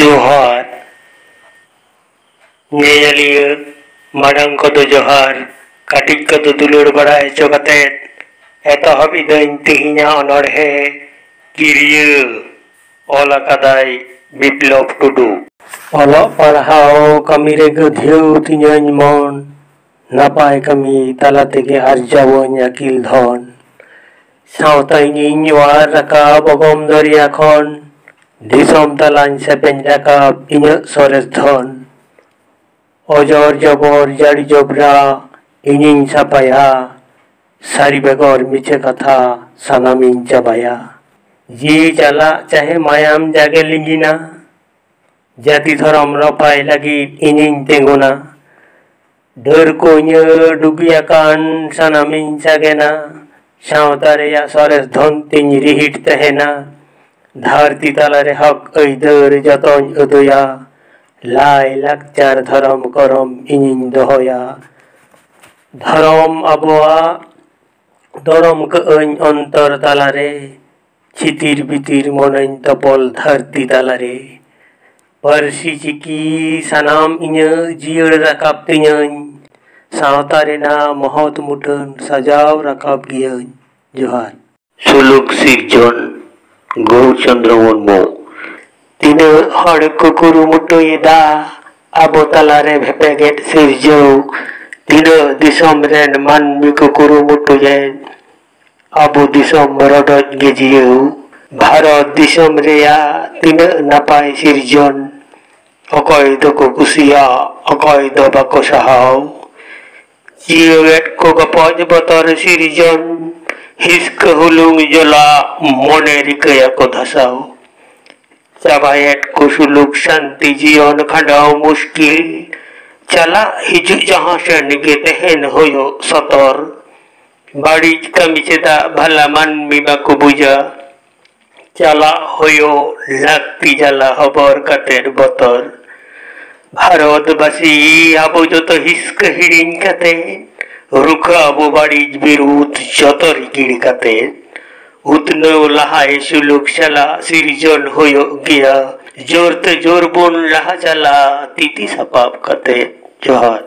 जोहार नेयलिया माड़ांग को तो जोहार काटिक को तो दुलुर बड़ा चोकते एतहब इदन तिहिना अनड़हे किरिया ओला कदाई बिप्लव टुडू ओलो पढ़ाओ कमी रे गधियो तिन्यान मन नापाय कमी तला तेगे आर्जावोन आकिल धन सावताइनी वार राकाब अगम दरिया खन दिसम तलान सेपेन राकाब इन्या सरेस धन अजर जबर जाड़ी जबरा इनिन सापाया सारी बेगर मिछे कथा सानामिन चाबाया जी चला चाहे मायाम जागे लिंगिना जाति धरम रपाय लगी इनिन तेंगुना डर को डुगिया कान सानामिन चागेना सावतारे या सरेस धन तिन रिहिट तहेना धारती तालारे हक ऐदर जतन उदया लाई लाकचार धरम करम इनिन दोहया धरम अबुआ दरम कअन अंतर तालारे छितिर बितिर मनन तपल धरती तालारे परसी चिकी सानाम इन्या जियर राकाब तिन्यान सावतारे ना महत मुठन सजाव राकाब गियान जोहार सुलुक सिरजन गौरचंद्र मुर्मू तीन हड़ कुकुरु मुटुयदा आबो तालारे भेपेगेट सिरजौ तीन दिसम रेन मानमी कुकुरु मुटुयेन आबो दिसम रडज गेजियौ भारत दिसम रेया तीन नापाय सिरजन अकय दको कुसिया अकय द बाको साहाव जियेट को गपज बतर सिरजन हिस्क हुलुंग जला मने रिकया को धसाव चाबायेट को सुलुक शांति जीवन खंडाव मुश्किल चला हिजु जहां से निगे तेहन होयो सतर बाड़ी कमी चेदा भला मन मीबा को बुझा चला होयो लागती जाला हबर कतेर बतर भारतवासी आबो जतो हिस्क हिड़िन कते रुखा आबो बाड़ी बिरुद जतरी गिड़ कते उतनो लहाए सुलुक चला सिरजन होयो गया जोरते जोर बोन लहा चला तीती सपाप कते जोहार।